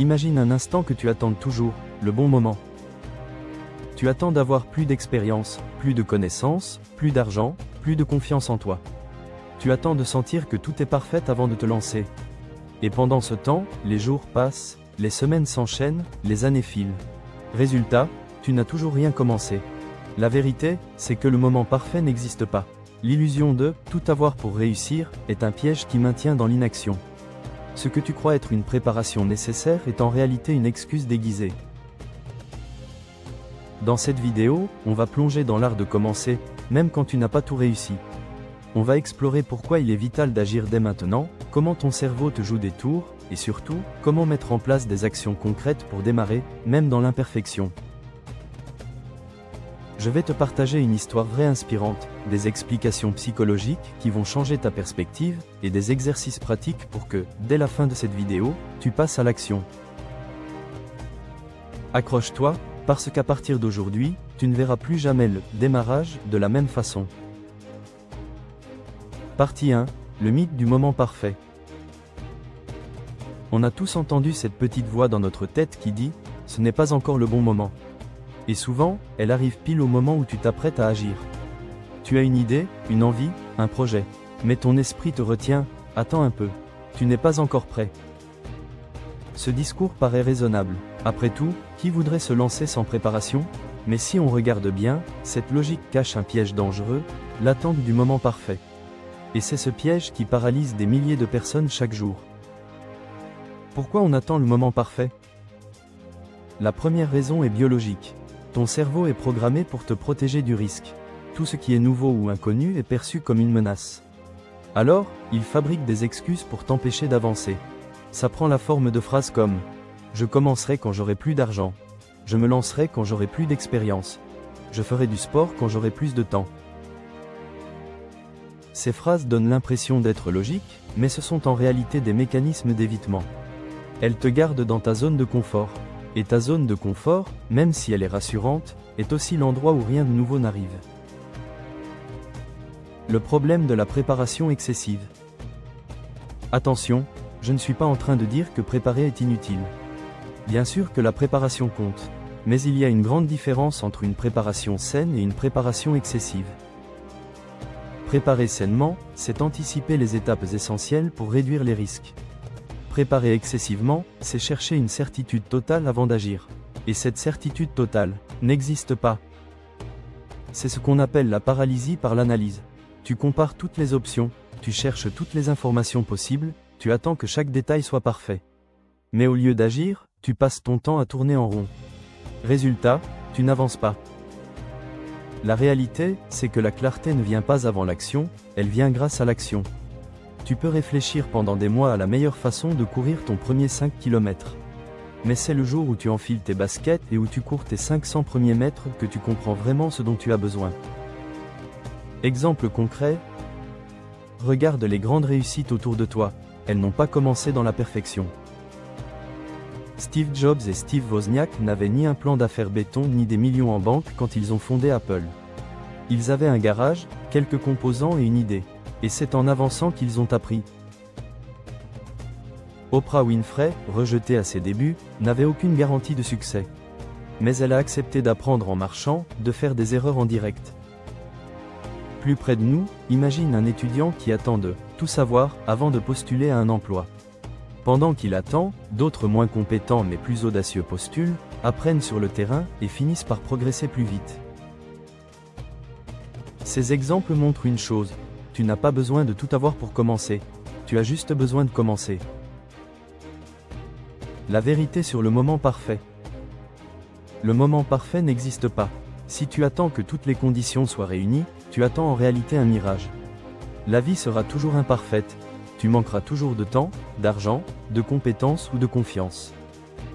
Imagine un instant que tu attends toujours le bon moment. Tu attends d'avoir plus d'expérience, plus de connaissances, plus d'argent, plus de confiance en toi. Tu attends de sentir que tout est parfait avant de te lancer. Et pendant ce temps, les jours passent, les semaines s'enchaînent, les années filent. Résultat, tu n'as toujours rien commencé. La vérité, c'est que le moment parfait n'existe pas. L'illusion de « tout avoir pour réussir » est un piège qui maintient dans l'inaction. Ce que tu crois être une préparation nécessaire est en réalité une excuse déguisée. Dans cette vidéo, on va plonger dans l'art de commencer, même quand tu n'as pas tout réussi. On va explorer pourquoi il est vital d'agir dès maintenant, comment ton cerveau te joue des tours, et surtout, comment mettre en place des actions concrètes pour démarrer, même dans l'imperfection. Je vais te partager une histoire vraie inspirante, des explications psychologiques qui vont changer ta perspective, et des exercices pratiques pour que, dès la fin de cette vidéo, tu passes à l'action. Accroche-toi, parce qu'à partir d'aujourd'hui, tu ne verras plus jamais le démarrage de la même façon. Partie 1, le mythe du moment parfait. On a tous entendu cette petite voix dans notre tête qui dit « ce n'est pas encore le bon moment ». Et souvent, elle arrive pile au moment où tu t'apprêtes à agir. Tu as une idée, une envie, un projet. Mais ton esprit te retient, attends un peu. Tu n'es pas encore prêt. Ce discours paraît raisonnable. Après tout, qui voudrait se lancer sans préparation? Mais si on regarde bien, cette logique cache un piège dangereux, l'attente du moment parfait. Et c'est ce piège qui paralyse des milliers de personnes chaque jour. Pourquoi on attend le moment parfait? La première raison est biologique. Ton cerveau est programmé pour te protéger du risque. Tout ce qui est nouveau ou inconnu est perçu comme une menace. Alors, il fabrique des excuses pour t'empêcher d'avancer. Ça prend la forme de phrases comme « Je commencerai quand j'aurai plus d'argent »,« Je me lancerai quand j'aurai plus d'expérience »,« Je ferai du sport quand j'aurai plus de temps ». Ces phrases donnent l'impression d'être logiques, mais ce sont en réalité des mécanismes d'évitement. Elles te gardent dans ta zone de confort. Et ta zone de confort, même si elle est rassurante, est aussi l'endroit où rien de nouveau n'arrive. Le problème de la préparation excessive. Attention, je ne suis pas en train de dire que préparer est inutile. Bien sûr que la préparation compte, mais il y a une grande différence entre une préparation saine et une préparation excessive. Préparer sainement, c'est anticiper les étapes essentielles pour réduire les risques. Préparer excessivement, c'est chercher une certitude totale avant d'agir. Et cette certitude totale n'existe pas. C'est ce qu'on appelle la paralysie par l'analyse. Tu compares toutes les options, tu cherches toutes les informations possibles, tu attends que chaque détail soit parfait. Mais au lieu d'agir, tu passes ton temps à tourner en rond. Résultat, tu n'avances pas. La réalité, c'est que la clarté ne vient pas avant l'action, elle vient grâce à l'action. Tu peux réfléchir pendant des mois à la meilleure façon de courir ton premier 5 km. Mais c'est le jour où tu enfiles tes baskets et où tu cours tes 500 premiers mètres que tu comprends vraiment ce dont tu as besoin. Exemple concret. Regarde les grandes réussites autour de toi, elles n'ont pas commencé dans la perfection. Steve Jobs et Steve Wozniak n'avaient ni un plan d'affaires béton ni des millions en banque quand ils ont fondé Apple. Ils avaient un garage, quelques composants et une idée. Et c'est en avançant qu'ils ont appris. Oprah Winfrey, rejetée à ses débuts, n'avait aucune garantie de succès. Mais elle a accepté d'apprendre en marchant, de faire des erreurs en direct. Plus près de nous, imagine un étudiant qui attend de tout savoir avant de postuler à un emploi. Pendant qu'il attend, d'autres moins compétents mais plus audacieux postulent, apprennent sur le terrain et finissent par progresser plus vite. Ces exemples montrent une chose. Tu n'as pas besoin de tout avoir pour commencer. Tu as juste besoin de commencer. La vérité sur le moment parfait. Le moment parfait n'existe pas. Si tu attends que toutes les conditions soient réunies, tu attends en réalité un mirage. La vie sera toujours imparfaite. Tu manqueras toujours de temps, d'argent, de compétences ou de confiance.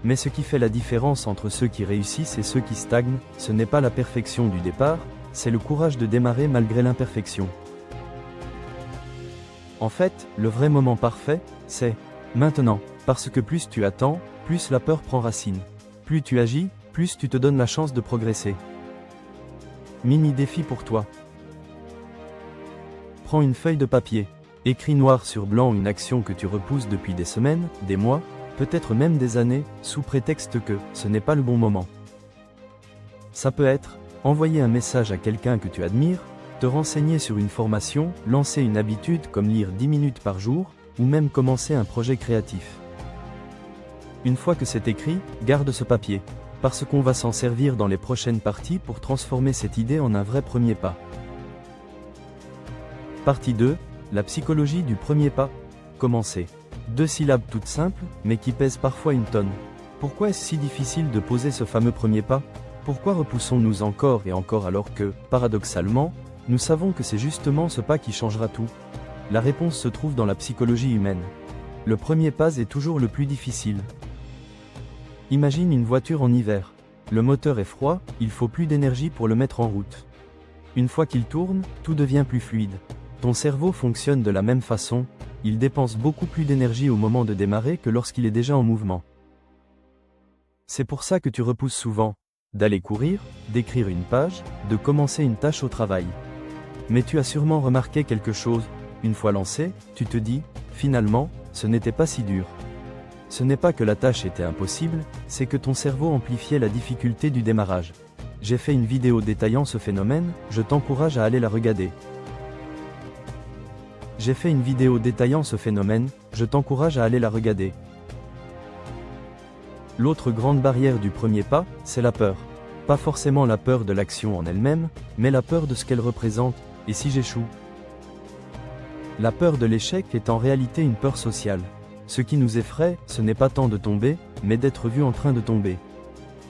Mais ce qui fait la différence entre ceux qui réussissent et ceux qui stagnent, ce n'est pas la perfection du départ, c'est le courage de démarrer malgré l'imperfection. En fait, le vrai moment parfait, c'est maintenant, parce que plus tu attends, plus la peur prend racine. Plus tu agis, plus tu te donnes la chance de progresser. Mini défi pour toi. Prends une feuille de papier. Écris noir sur blanc une action que tu repousses depuis des semaines, des mois, peut-être même des années, sous prétexte que ce n'est pas le bon moment. Ça peut être envoyer un message à quelqu'un que tu admires, te renseigner sur une formation, lancer une habitude comme lire 10 minutes par jour, ou même commencer un projet créatif. Une fois que c'est écrit, garde ce papier, parce qu'on va s'en servir dans les prochaines parties pour transformer cette idée en un vrai premier pas. Partie 2, la psychologie du premier pas. Commencer. 2 syllabes toutes simples, mais qui pèsent parfois une tonne. Pourquoi est-ce si difficile de poser ce fameux premier pas ? Pourquoi repoussons-nous encore et encore alors que, paradoxalement, nous savons que c'est justement ce pas qui changera tout ? La réponse se trouve dans la psychologie humaine. Le premier pas est toujours le plus difficile. Imagine une voiture en hiver. Le moteur est froid, il faut plus d'énergie pour le mettre en route. Une fois qu'il tourne, tout devient plus fluide. Ton cerveau fonctionne de la même façon, il dépense beaucoup plus d'énergie au moment de démarrer que lorsqu'il est déjà en mouvement. C'est pour ça que tu repousses souvent d'aller courir, d'écrire une page, de commencer une tâche au travail. Mais tu as sûrement remarqué quelque chose, une fois lancé, tu te dis, finalement, ce n'était pas si dur. Ce n'est pas que la tâche était impossible, c'est que ton cerveau amplifiait la difficulté du démarrage. J'ai fait une vidéo détaillant ce phénomène, je t'encourage à aller la regarder. L'autre grande barrière du premier pas, c'est la peur. Pas forcément la peur de l'action en elle-même, mais la peur de ce qu'elle représente, et si j'échoue ? La peur de l'échec est en réalité une peur sociale. Ce qui nous effraie, ce n'est pas tant de tomber, mais d'être vu en train de tomber.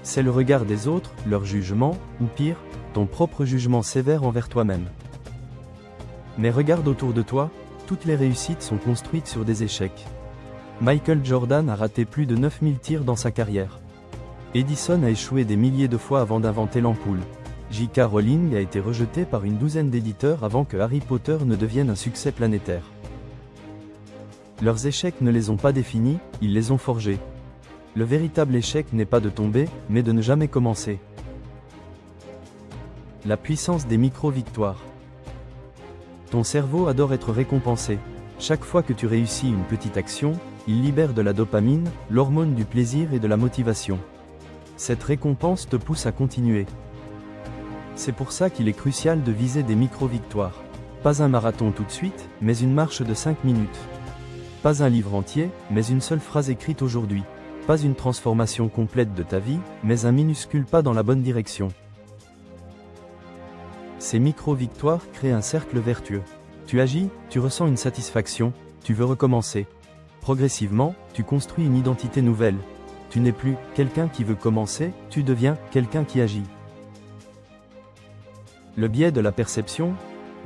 C'est le regard des autres, leur jugement, ou pire, ton propre jugement sévère envers toi-même. Mais regarde autour de toi, toutes les réussites sont construites sur des échecs. Michael Jordan a raté plus de 9000 tirs dans sa carrière. Edison a échoué des milliers de fois avant d'inventer l'ampoule. J.K. Rowling a été rejeté par une douzaine d'éditeurs avant que Harry Potter ne devienne un succès planétaire. Leurs échecs ne les ont pas définis, ils les ont forgés. Le véritable échec n'est pas de tomber, mais de ne jamais commencer. La puissance des micro-victoires. Ton cerveau adore être récompensé. Chaque fois que tu réussis une petite action, il libère de la dopamine, l'hormone du plaisir et de la motivation. Cette récompense te pousse à continuer. C'est pour ça qu'il est crucial de viser des micro-victoires. Pas un marathon tout de suite, mais une marche de 5 minutes. Pas un livre entier, mais une seule phrase écrite aujourd'hui. Pas une transformation complète de ta vie, mais un minuscule pas dans la bonne direction. Ces micro-victoires créent un cercle vertueux. Tu agis, tu ressens une satisfaction, tu veux recommencer. Progressivement, tu construis une identité nouvelle. Tu n'es plus quelqu'un qui veut commencer, tu deviens quelqu'un qui agit. Le biais de la perception,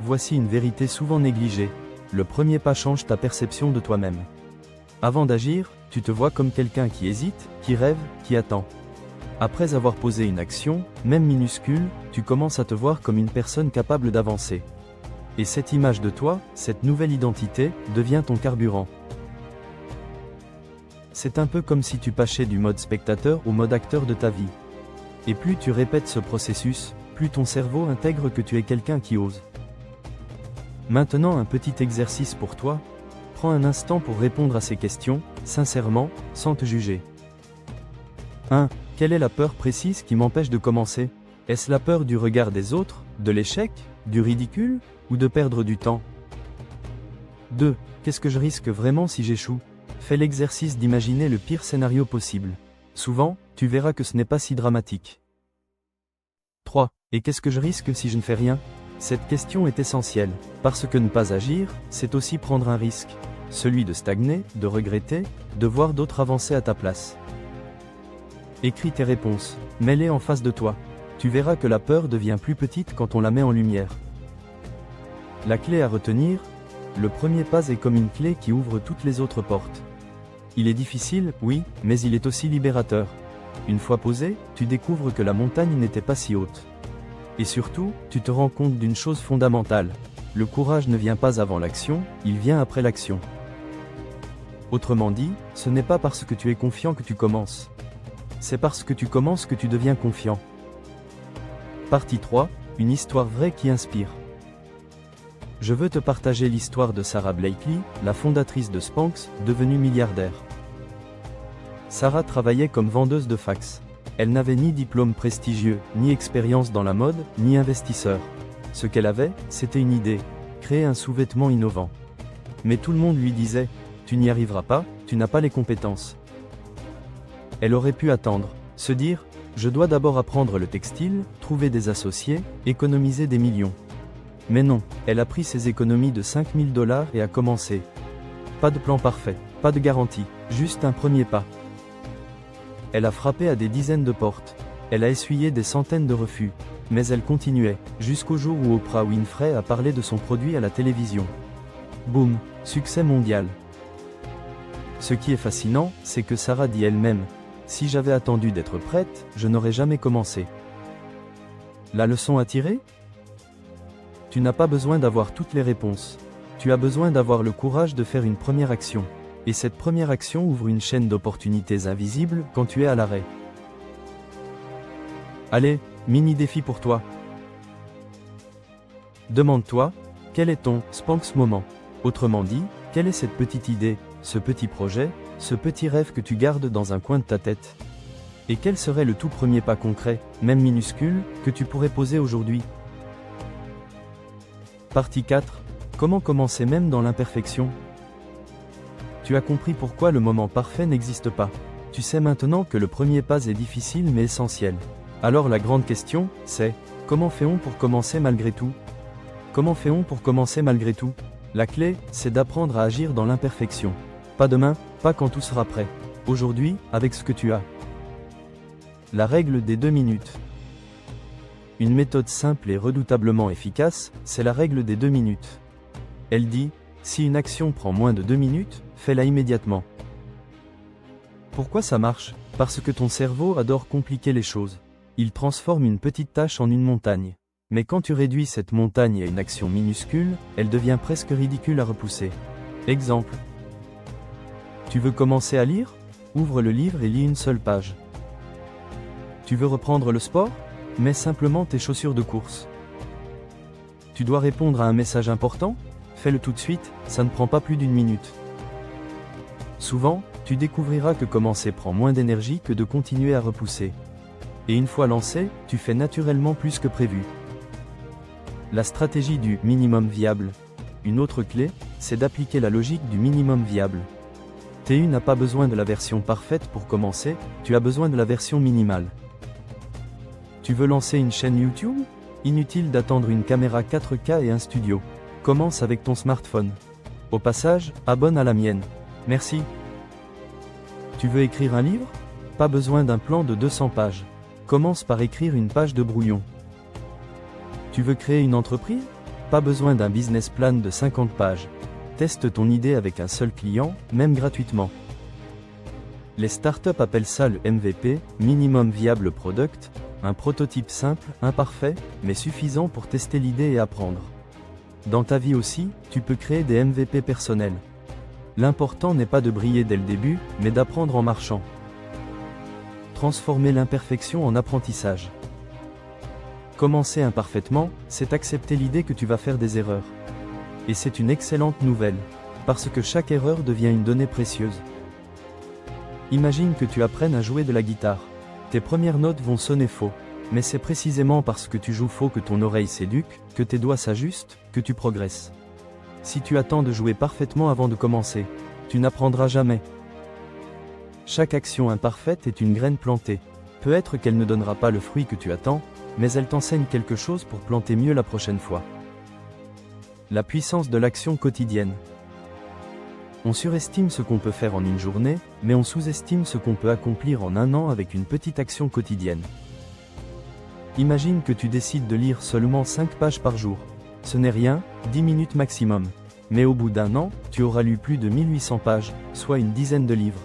voici une vérité souvent négligée. Le premier pas change ta perception de toi-même. Avant d'agir, tu te vois comme quelqu'un qui hésite, qui rêve, qui attend. Après avoir posé une action, même minuscule, tu commences à te voir comme une personne capable d'avancer. Et cette image de toi, cette nouvelle identité, devient ton carburant. C'est un peu comme si tu passais du mode spectateur au mode acteur de ta vie. Et plus tu répètes ce processus, plus ton cerveau intègre que tu es quelqu'un qui ose. Maintenant un petit exercice pour toi, prends un instant pour répondre à ces questions, sincèrement, sans te juger. 1. Quelle est la peur précise qui m'empêche de commencer ? Est-ce la peur du regard des autres, de l'échec, du ridicule, ou de perdre du temps ? 2. Qu'est-ce que je risque vraiment si j'échoue ? Fais l'exercice d'imaginer le pire scénario possible. Souvent, tu verras que ce n'est pas si dramatique. 3. Et qu'est-ce que je risque si je ne fais rien ? Cette question est essentielle, parce que ne pas agir, c'est aussi prendre un risque. Celui de stagner, de regretter, de voir d'autres avancer à ta place. Écris tes réponses, mets-les en face de toi. Tu verras que la peur devient plus petite quand on la met en lumière. La clé à retenir, le premier pas est comme une clé qui ouvre toutes les autres portes. Il est difficile, oui, mais il est aussi libérateur. Une fois posé, tu découvres que la montagne n'était pas si haute. Et surtout, tu te rends compte d'une chose fondamentale. Le courage ne vient pas avant l'action, il vient après l'action. Autrement dit, ce n'est pas parce que tu es confiant que tu commences. C'est parce que tu commences que tu deviens confiant. Partie 3, une histoire vraie qui inspire. Je veux te partager l'histoire de Sara Blakely, la fondatrice de Spanx, devenue milliardaire. Sarah travaillait comme vendeuse de fax. Elle n'avait ni diplôme prestigieux, ni expérience dans la mode, ni investisseur. Ce qu'elle avait, c'était une idée, créer un sous-vêtement innovant. Mais tout le monde lui disait, tu n'y arriveras pas, tu n'as pas les compétences. Elle aurait pu attendre, se dire, je dois d'abord apprendre le textile, trouver des associés, économiser des millions. Mais non, elle a pris ses économies de $5000 et a commencé. Pas de plan parfait, pas de garantie, juste un premier pas. Elle a frappé à des dizaines de portes. Elle a essuyé des centaines de refus. Mais elle continuait, jusqu'au jour où Oprah Winfrey a parlé de son produit à la télévision. Boum, succès mondial. Ce qui est fascinant, c'est que Sarah dit elle-même, si j'avais attendu d'être prête, je n'aurais jamais commencé. La leçon à tirer ? Tu n'as pas besoin d'avoir toutes les réponses. Tu as besoin d'avoir le courage de faire une première action. Et cette première action ouvre une chaîne d'opportunités invisibles quand tu es à l'arrêt. Allez, mini défi pour toi. Demande-toi, quel est ton Spanx moment ? Autrement dit, quelle est cette petite idée, ce petit projet, ce petit rêve que tu gardes dans un coin de ta tête ? Et quel serait le tout premier pas concret, même minuscule, que tu pourrais poser aujourd'hui ? Partie 4. Comment commencer même dans l'imperfection ? Tu as compris pourquoi le moment parfait n'existe pas. Tu sais maintenant que le premier pas est difficile mais essentiel. Alors la grande question, c'est, comment fait-on pour commencer malgré tout ? Comment fait-on pour commencer malgré tout ? La clé, c'est d'apprendre à agir dans l'imperfection. Pas demain, pas quand tout sera prêt. Aujourd'hui, avec ce que tu as. La règle des 2 minutes. Une méthode simple et redoutablement efficace, c'est la règle des 2 minutes. Elle dit, si une action prend moins de 2 minutes, fais-la immédiatement. Pourquoi ça marche ? Parce que ton cerveau adore compliquer les choses. Il transforme une petite tâche en une montagne. Mais quand tu réduis cette montagne à une action minuscule, elle devient presque ridicule à repousser. Exemple. Tu veux commencer à lire ? Ouvre le livre et lis une seule page. Tu veux reprendre le sport ? Mets simplement tes chaussures de course. Tu dois répondre à un message important ? Fais-le tout de suite, ça ne prend pas plus d'1 minute. Souvent, tu découvriras que commencer prend moins d'énergie que de continuer à repousser. Et une fois lancé, tu fais naturellement plus que prévu. La stratégie du minimum viable. Une autre clé, c'est d'appliquer la logique du minimum viable. TU n'a pas besoin de la version parfaite pour commencer, tu as besoin de la version minimale. Tu veux lancer une chaîne YouTube ? Inutile d'attendre une caméra 4K et un studio. Commence avec ton smartphone. Au passage, abonne à la mienne. Merci. Tu veux écrire un livre ? Pas besoin d'un plan de 200 pages. Commence par écrire une page de brouillon. Tu veux créer une entreprise ? Pas besoin d'un business plan de 50 pages. Teste ton idée avec un seul client, même gratuitement. Les startups appellent ça le MVP, Minimum Viable Product, un prototype simple, imparfait, mais suffisant pour tester l'idée et apprendre. Dans ta vie aussi, tu peux créer des MVP personnels. L'important n'est pas de briller dès le début, mais d'apprendre en marchant. Transformer l'imperfection en apprentissage. Commencer imparfaitement, c'est accepter l'idée que tu vas faire des erreurs. Et c'est une excellente nouvelle, parce que chaque erreur devient une donnée précieuse. Imagine que tu apprennes à jouer de la guitare. Tes premières notes vont sonner faux, mais c'est précisément parce que tu joues faux que ton oreille s'éduque, que tes doigts s'ajustent, que tu progresses. Si tu attends de jouer parfaitement avant de commencer, tu n'apprendras jamais. Chaque action imparfaite est une graine plantée. Peut-être qu'elle ne donnera pas le fruit que tu attends, mais elle t'enseigne quelque chose pour planter mieux la prochaine fois. La puissance de l'action quotidienne. On surestime ce qu'on peut faire en une journée, mais on sous-estime ce qu'on peut accomplir en 1 an avec une petite action quotidienne. Imagine que tu décides de lire seulement 5 pages par jour. Ce n'est rien, 10 minutes maximum. Mais au bout d'1 an, tu auras lu plus de 1800 pages, soit une dizaine de livres.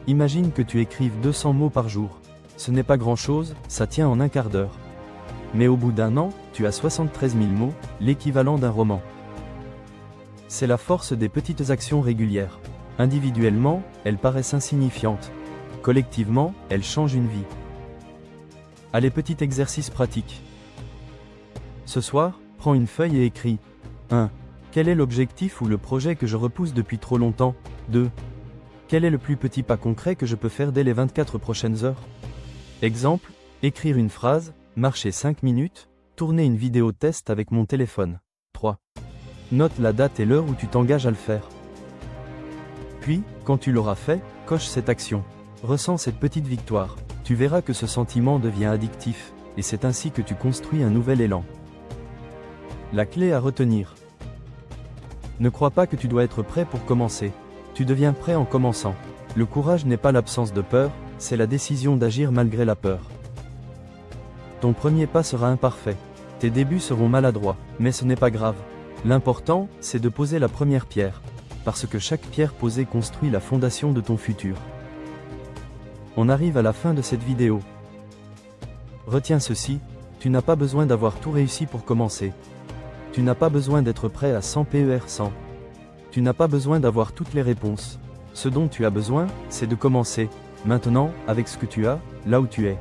Imagine que tu écrives 200 mots par jour. Ce n'est pas grand-chose, ça tient en un quart d'heure. Mais au bout d'1 an, tu as 73 000 mots, l'équivalent d'un roman. C'est la force des petites actions régulières. Individuellement, elles paraissent insignifiantes. Collectivement, elles changent une vie. Allez, petit exercice pratique. Ce soir, prends une feuille et écris. 1. Quel est l'objectif ou le projet que je repousse depuis trop longtemps ? 2. Quel est le plus petit pas concret que je peux faire dès les 24 prochaines heures? Exemple, écrire une phrase, marcher 5 minutes, tourner une vidéo test avec mon téléphone. 3. Note la date et l'heure où tu t'engages à le faire. Puis, quand tu l'auras fait, coche cette action. Ressens cette petite victoire. Tu verras que ce sentiment devient addictif, et c'est ainsi que tu construis un nouvel élan. La clé à retenir. Ne crois pas que tu dois être prêt pour commencer. Tu deviens prêt en commençant. Le courage n'est pas l'absence de peur, c'est la décision d'agir malgré la peur. Ton premier pas sera imparfait. Tes débuts seront maladroits, mais ce n'est pas grave. L'important, c'est de poser la première pierre, parce que chaque pierre posée construit la fondation de ton futur. On arrive à la fin de cette vidéo. Retiens ceci, tu n'as pas besoin d'avoir tout réussi pour commencer. Tu n'as pas besoin d'être prêt à 100 PER 100. Tu n'as pas besoin d'avoir toutes les réponses. Ce dont tu as besoin, c'est de commencer, maintenant, avec ce que tu as, là où tu es.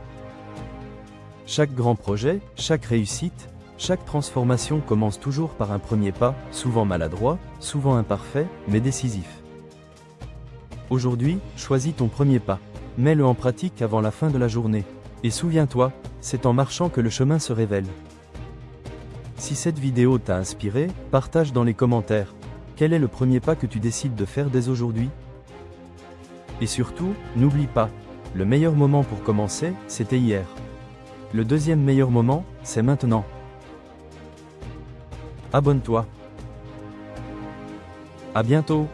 Chaque grand projet, chaque réussite, chaque transformation commence toujours par un premier pas, souvent maladroit, souvent imparfait, mais décisif. Aujourd'hui, choisis ton premier pas. Mets-le en pratique avant la fin de la journée. Et souviens-toi, c'est en marchant que le chemin se révèle. Si cette vidéo t'a inspiré, partage dans les commentaires. Quel est le premier pas que tu décides de faire dès aujourd'hui? Et surtout, n'oublie pas, le meilleur moment pour commencer, c'était hier. Le deuxième meilleur moment, c'est maintenant. Abonne-toi. À bientôt.